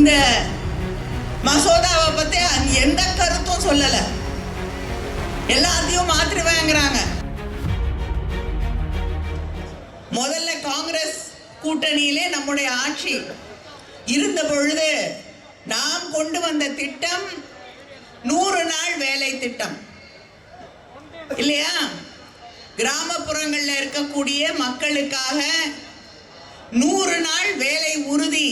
இந்த மசோதாவை பத்தி எந்த கருத்தும் சொல்லல, எல்லாத்தையும் மாற்றிவாங்கிறாங்க. முதல்ல காங்கிரஸ் கூட்டணியிலே நம்முடைய ஆட்சி இருந்த பொழுது நாம் கொண்டு வந்த திட்டம் 100 நாள் வேலை திட்டம் இல்லையா? கிராமப்புறங்களில் இருக்கக்கூடிய மக்களுக்காக 100 நாள் வேலை உறுதி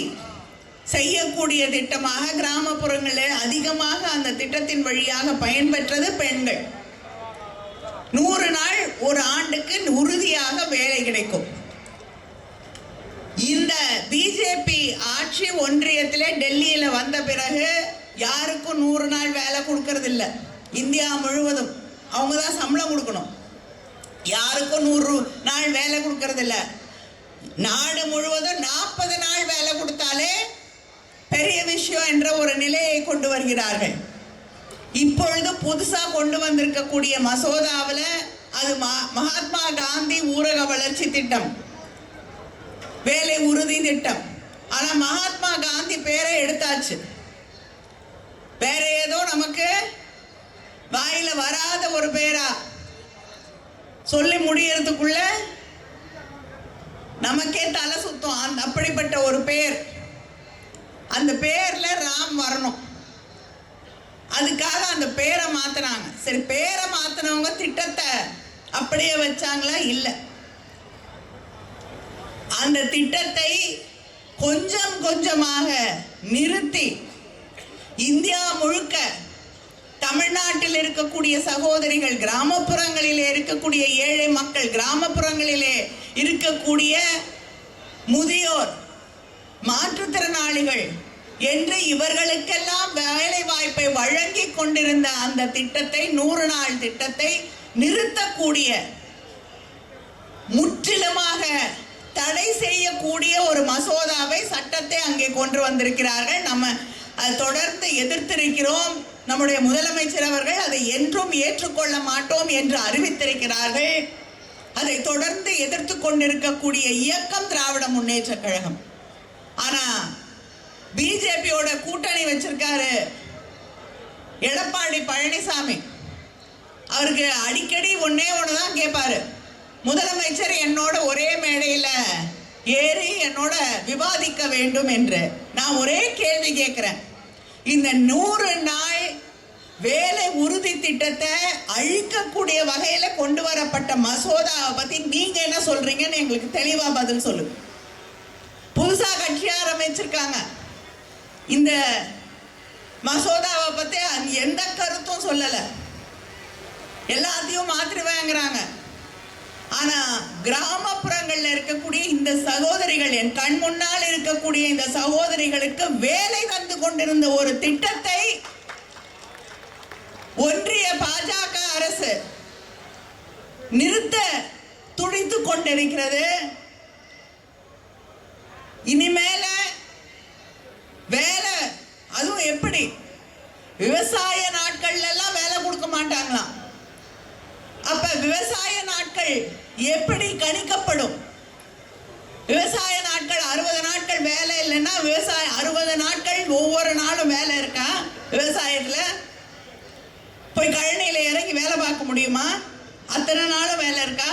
செய்யக்கூடிய திட்டமாக கிராமப்புறங்களில் அதிகமாக அந்த திட்டத்தின் வழியாக பயன்பெற்றது பெண்கள். 100 நாள் ஒரு ஆண்டுக்கு உறுதியாக வேலை கிடைக்கும். இந்த பிஜேபி ஆட்சி ஒன்றியத்திலே டெல்லியில வந்த பிறகு யாருக்கும் 100 நாள் வேலை கொடுக்கறது இல்லை. இந்தியா முழுவதும் அவங்க தான் சம்பளம் கொடுக்கணும். யாருக்கும் 100 நாள் வேலை கொடுக்கறது இல்லை. நாடு முழுவதும் 40 நாள் வேலை கொடுத்தாலே பெரிய விஷயம் என்ற ஒரு நிலையை கொண்டு வருகிறார்கள். இப்பொழுது புதுசா கொண்டு வந்திருக்கக்கூடிய மசோதாவில் அது மகாத்மா காந்தி ஊரக வளர்ச்சி திட்டம், வேலை உறுதி திட்டம். ஆனா மகாத்மா காந்தி பேரை எடுத்தாச்சு, வேற ஏதோ நமக்கு வாயில வராத ஒரு பேரா சொல்லி முடியறதுக்குள்ள நமக்கே தலை சுத்தம். அப்படிப்பட்ட ஒரு பேர், அந்த பேர்ல ராம் வரணும், அதுக்காக அந்த பேரை மாத்தினாங்க. சரி, பேரை மாத்தினவங்க திட்டத்தை அப்படியே வச்சாங்களா? இல்லை, அந்த திட்டத்தை கொஞ்சம் கொஞ்சமாக நிறுத்தி இந்தியா முழுக்க தமிழ்நாட்டில் இருக்கக்கூடிய சகோதரிகள், கிராமப்புறங்களிலே இருக்கக்கூடிய ஏழை மக்கள், கிராமப்புறங்களிலே இருக்கக்கூடிய முதியோர், மாற்றுத்திறனாளிகள் என்று இவர்களுக்கெல்லாம் வேலை வாய்ப்பை வழங்கி கொண்டிருந்த அந்த திட்டத்தை, 100 நாள் திட்டத்தை நிறுத்தக்கூடிய, முற்றிலுமாக தடை செய்யக்கூடிய ஒரு மசோதாவை, சட்டத்தை அங்கே கொண்டு வந்திருக்கிறார்கள். நம்ம அதை தொடர்ந்து எதிர்த்திருக்கிறோம். நம்முடைய முதலமைச்சர் அவர்கள் அதை என்றும் ஏற்றுக்கொள்ள மாட்டோம் என்று அறிவித்திருக்கிறார்கள். அதை தொடர்ந்து எதிர்த்து கொண்டிருக்கக்கூடிய இயக்கம் திராவிட முன்னேற்ற கழகம். ஆனா பிஜேபியோட கூட்டணி வச்சிருக்காரு எடப்பாடி பழனிசாமி. அவருக்கு அடிக்கடி ஒண்ணுதான் கேட்பாரு, முதலமைச்சர் என்னோட ஒரே மேடையில ஏறி என்னோட விவாதிக்க வேண்டும் என்று. நான் ஒரே கேள்வி கேட்கிறேன், இந்த 100 நாள் வேலை உறுதி திட்டத்தை அழிக்கக்கூடிய வகையில கொண்டு வரப்பட்ட மசோதாவை பத்தி நீங்க என்ன சொல்றீங்கன்னு எங்களுக்கு தெளிவா பதில் சொல்லுங்க. புதுசா கட்சி ஆரம்பிச்சிருக்காங்க, இந்த மசோதாவை பத்தி எந்த கருத்தும் சொல்லல, எல்லாத்தையும் மாற்றிவாங்கிறாங்க. ஆனா கிராமப்புறங்கள்ல இருக்கக்கூடிய இந்த சகோதரிகள், என் கண் முன்னால் இருக்கக்கூடிய இந்த சகோதரிகளுக்கு வேலை வந்து கொண்டிருந்த ஒரு திட்டத்தை ஒன்றிய பாஜக அரசு நிறுத்த துடித்துக் கொண்டிருக்கிறது. இனிமேல வேலை, அதுவும் எப்படி விவசாய நாட்கள் எல்லாம் வேலை கொடுக்க மாட்டாங்களாம். அப்ப விவசாய நாட்கள் எப்படி கணிக்கப்படும்? விவசாய நாட்கள் 60 நாட்கள் வேலை இல்லைன்னா விவசாய 60 நாட்கள் ஒவ்வொரு நாளும் வேலை இருக்கா? விவசாயத்துல போய் கழனியில இறங்கி வேலை பார்க்க முடியுமா? அத்தனை நாளும் வேலை இருக்கா?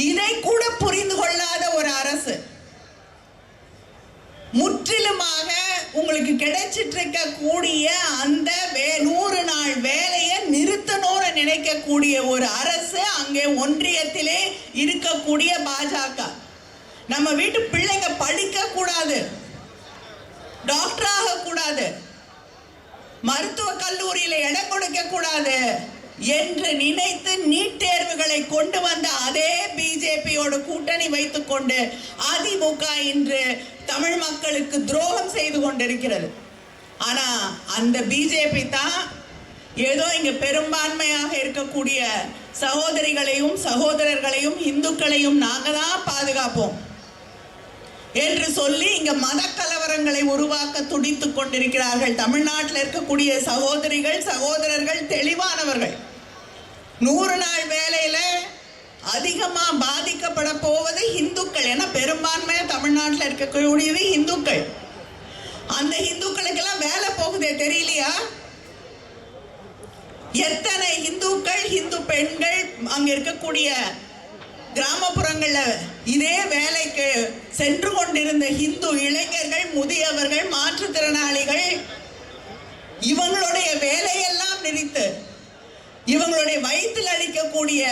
இதை கூட புரிந்து கொள்ளாத ஒரு அரசு, முற்றிலுமாக உங்களுக்கு கிடைச்சிட்டு இருக்க கூடிய அந்த 100 நாள் வேலையை நிறுத்தணும்னு நினைக்கக்கூடிய ஒரு அரசு அங்கே ஒன்றியத்திலே இருக்கக்கூடிய பாஜக. நம்ம வீட்டு பிள்ளைங்க படிக்க கூடாது, டாக்டர் ஆக கூடாது, மருத்துவ கல்லூரியில இடம் கொடுக்க கூடாது என்று நினைத்து நீட் தேர்வுகளை கொண்டு வந்த அதே பிஜேபியோட கூட்டணி வைத்துக் கொண்டு அதிமுக இன்று தமிழ் மக்களுக்கு துரோகம் செய்து கொண்டிருக்கிறது. ஆனா அந்த பிஜேபி தான் ஏதோ இங்க பெரும்பான்மையாக இருக்கக்கூடிய சகோதரிகளையும் சகோதரர்களையும் இந்துக்களையும் நாங்க தான் பாதுகாப்போம் என்று சொல்லி இங்க மத கலவரங்களை உருவாக்க துடித்துக் கொண்டிருக்கிறார்கள். தமிழ்நாட்டில் இருக்கக்கூடிய சகோதரிகள் சகோதரர்கள் தெளிவானவர்கள். 100 நாள் வேலையில அதிகமா பாதிக்கப்பட போவது இந்துக்கள். ஏன்னா பெரும்பான்மையா தமிழ்நாட்டில் இருக்கக்கூடியது இந்துக்கள். அந்த இந்துக்களுக்கெல்லாம் வேலை போகுதே தெரியலையா? எத்தனை இந்துக்கள், இந்து பெண்கள் அங்க இருக்கக்கூடிய கிராமப்புறங்கள்ல இதே வேலைக்கு சென்று கொண்டிருந்த இந்து இளைஞர்கள், முதியவர்கள், மாற்றுத்திறனாளிகள் இவங்களுடைய வேலையெல்லாம் நிறுத்து இவங்களுடைய வயிற்றில் அளிக்கக்கூடிய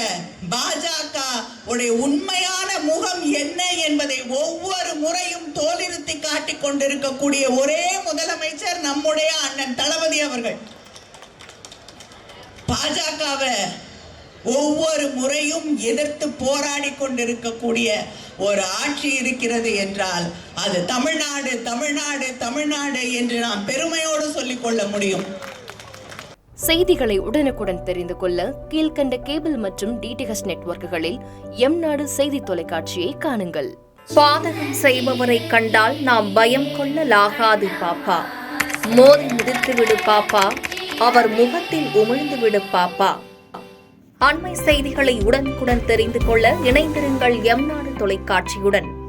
பாஜக உடைய உண்மையான முகம் என்ன என்பதை ஒவ்வொரு முறையும் தோலிருத்தி காட்டிக் கொண்டிருக்கக்கூடிய ஒரே முதலமைச்சர் நம்முடைய அண்ணன் தளபதி அவர்கள். பாஜகவை ஒவ்வொரு முறையும் எதிர்த்து போராடி கொண்டிருக்கக்கூடிய ஒரு ஆட்சி இருக்கிறது என்றால் அது தமிழ்நாடு, தமிழ்நாடு, தமிழ்நாடு என்று நாம் பெருமையோடு சொல்லிக் கொள்ள முடியும். செய்திகளை உடனுக்குடன் தெரிந்து கொள்ள கீழ்கண்ட கேபிள் மற்றும் டிடிஹெச் நெட்வொர்க்குகளில் எம்நாடு செய்தி தொலைக்காட்சியை காணுங்கள். பாதகம் செய்பவரை கண்டால் நாம் பயம் கொள்ளலாகாது பாப்பா. மோதி மிதித்துவிடு பாப்பா, அவர் முகத்தில் உமிழ்ந்துவிடு பாப்பா. அண்மை செய்திகளை உடனுக்குடன் தெரிந்து கொள்ள இணைந்திருங்கள் எம்நாடு தொலைக்காட்சியுடன்.